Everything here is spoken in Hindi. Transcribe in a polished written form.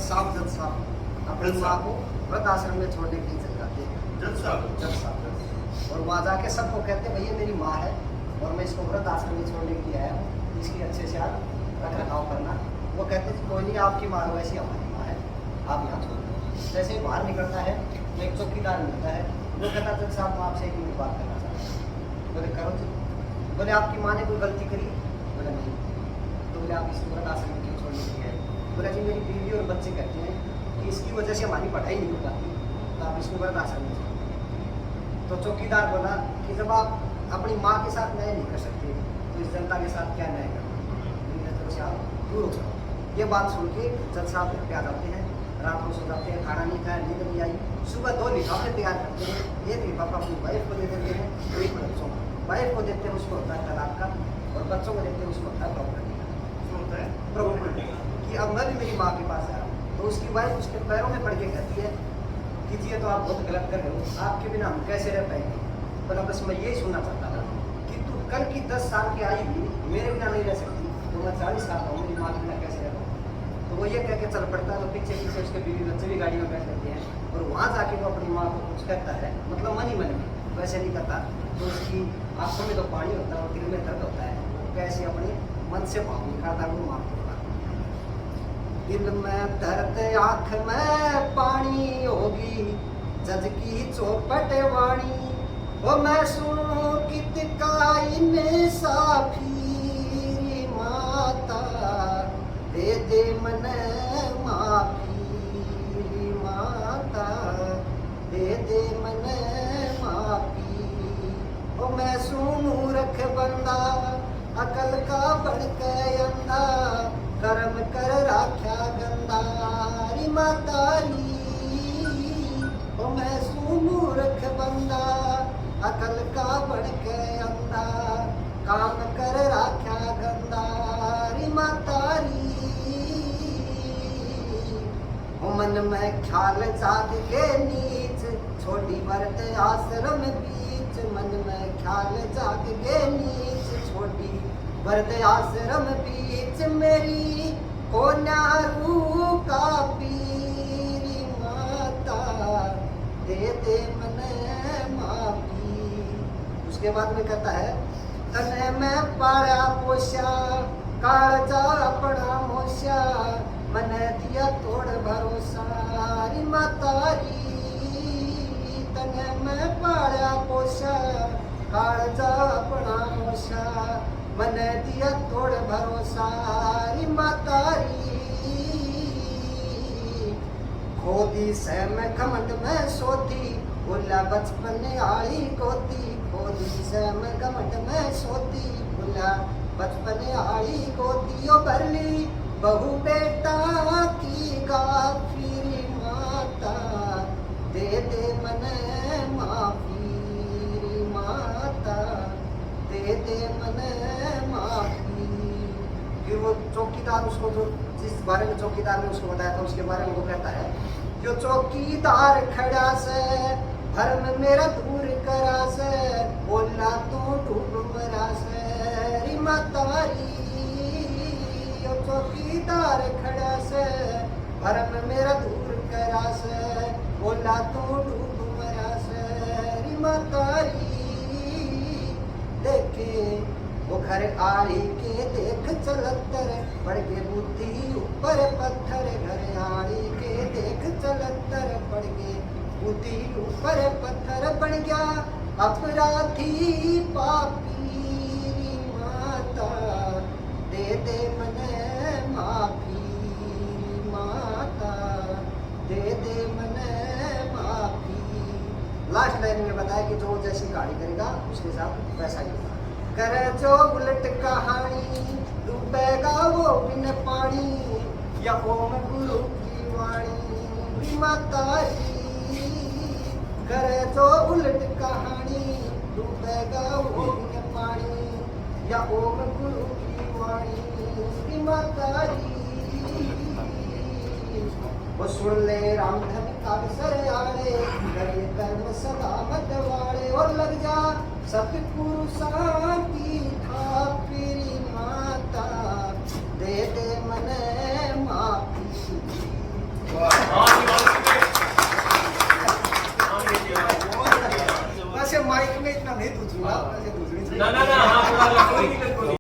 जज साहब अपनी माँ को वृद्ध आश्रम में छोड़ने के लिए चल जाते हैं। जज साहब और वहाँ जाके सबको कहते हैं भैया मेरी माँ है और मैं इसको वृद्ध आश्रम में छोड़ने के लिए आया हूँ, इसकी अच्छे से आप रख रखाव करना। वो कहते थे कोई नहीं, आपकी माँ वैसी हमारी माँ है, आप यहाँ छोड़ दो। जैसे ही बाहर निकलता है तो एक चौकीदार मिलता है, वो कहता जज साहब मैं आपसे एक मिनट बात करना चाहता हूँ। बोले करो जी। बोले आपकी माँ ने कोई गलती करी? बोले नहीं। तो बोले आप इसको वृद्ध आश्रम में क्यों छोड़ने के लिए आए? बोले जी मेरी बीवी और बच्चे कहते हैं कि इसकी वजह से हमारी पढ़ाई नहीं हो पाती, तो आप इसको वृद्ध आश्रम में छोड़। तो चौकीदार बोला कि जब आप अपनी माँ के साथ न्याय नहीं कर सकते तो इस जनता के साथ क्या न्याय करना, मेरी नजरों से आप दूर हो जाओ। ये बात सुन के जज साहब घर पे आ जाते हैं, रात को सो जाते हैं, खाना नहीं खाया, नींद नहीं आई। सुबह 2 लिफाफे तैयार करते हैं, एक लिफाफा अपनी वाइफ को दे देते हैं, एक बच्चों को। वाइफ को देते हैं उसको होता है तलाक का, और बच्चों को देते हैं उसको होता है प्रॉपर्टी कि अब मैं भी मेरी माँ के पास आया। तो उसकी वाइफ उसके पैरों में पड़ के कहती है कि जी तो आप बहुत गलत कर रहे हो, आपके बिना हम कैसे रह पाएंगे। पर बस मैं यही सुनना चाहता था कि तू कल की 10 साल की आई भी मेरे बिना नहीं रह सकती, तो मैं 40 साल का हूँ, मेरी माँ के बिना कैसे रह पाऊँ। तो वो ये कह के चल पड़ता है। तो पीछे पीछे उसके बीवी बच्चे भी गाड़ी में बैठ लेते हैं और वहाँ जाके वो अपनी माँ को कुछ कहता है, मतलब मन ही मन में, वैसे नहीं करता। तो उसकी आंखों में तो पानी होता है और दिल में दर्द होता है, कैसे अपने मन से भाव निकालता है वो माँ को। दिल में दर्द आँख में पानी होगी जज की चौपट वाणी, वो मैं सुनूं कित का इंसाफी माता, दे दे मन माफी माता, दे दे मन माफी। वो मैं सुनूं रख बंदा अकल का बढ़के अंधा, कर्म कर राख्या गंदारी मातारी। ओ मैं मूर्ख बंदा अकल का बढ़ के अंधा, काम कर राख्या गंदारी मातारी। ओ मन में ख्याल जाग के नीच छोटी वर्त आश्रम बीच, मन में ख्याल जाग के नीच छोटी वर्द आश्रम बीच, मेरी कोन्यारू का पीरी माता, दे दे मन माफी। उसके बाद में कहता है तने मैं पाया पोषा कालजा अपना मोशा, मने दिया तोड़ भरोसा री मातारी। तने मैं पाया पोषा कालजा अपना मोशा, मने दिया तोड़ भरोसा री मातारी। खोदी से मैं घमंड में सोती, बोला बचपन आई गोती। खोदी से मैं घमंड में सोती, बोला बचपन आई गोती। ओ भरली बहु बेटा की गाफिरी माता, दे दे मन माफी माता, दे दे मन माफी। फिर वो चौकीदार उसको जो जिस बारे में चौकीदार ने उसको बताया था उसके बारे में वो कहता है, जो चौकीदार खड़ा से भरम मेरा दूर करा से, बोला तू डूब मरा से री मातारी। जो चौकीदार खड़ा से भरम मेरा दूर करा से, बोला तू डूब मरा से री मातारी। देखे वो घर आड़ी के देख चलतर, पड़ के बुद्धि ऊपर पत्थर। घर आड़ी के देख चलतर, पड़ के बुद्धि ऊपर पत्थर। बन गया अपराधी पापी माता, दे दे मन माफी माता, दे दे मन माफी। लास्ट लाइन में बताया कि जो जैसी गाड़ी करेगा उसके साथ वैसा ही होगा। करे जो उलट कहानी, डूबेगा वो बिन पानी। या ओम गुरु की वाणी मातारी। करे जो उलट कहानी, डूबेगा वो बिन पानी। या ओम गुरु की वाणी मातारी। वो सुन ले रामधन अवसर आड़े, करे कर्म सदा मत वाड़े। और लग जा सतपुरुषां की थापरी माता, दे दे मन माफी माइक में इतना नहीं पूछूंगा, वैसे दूसरी ना ना ना हाँ, कोई दिक्कत नहीं।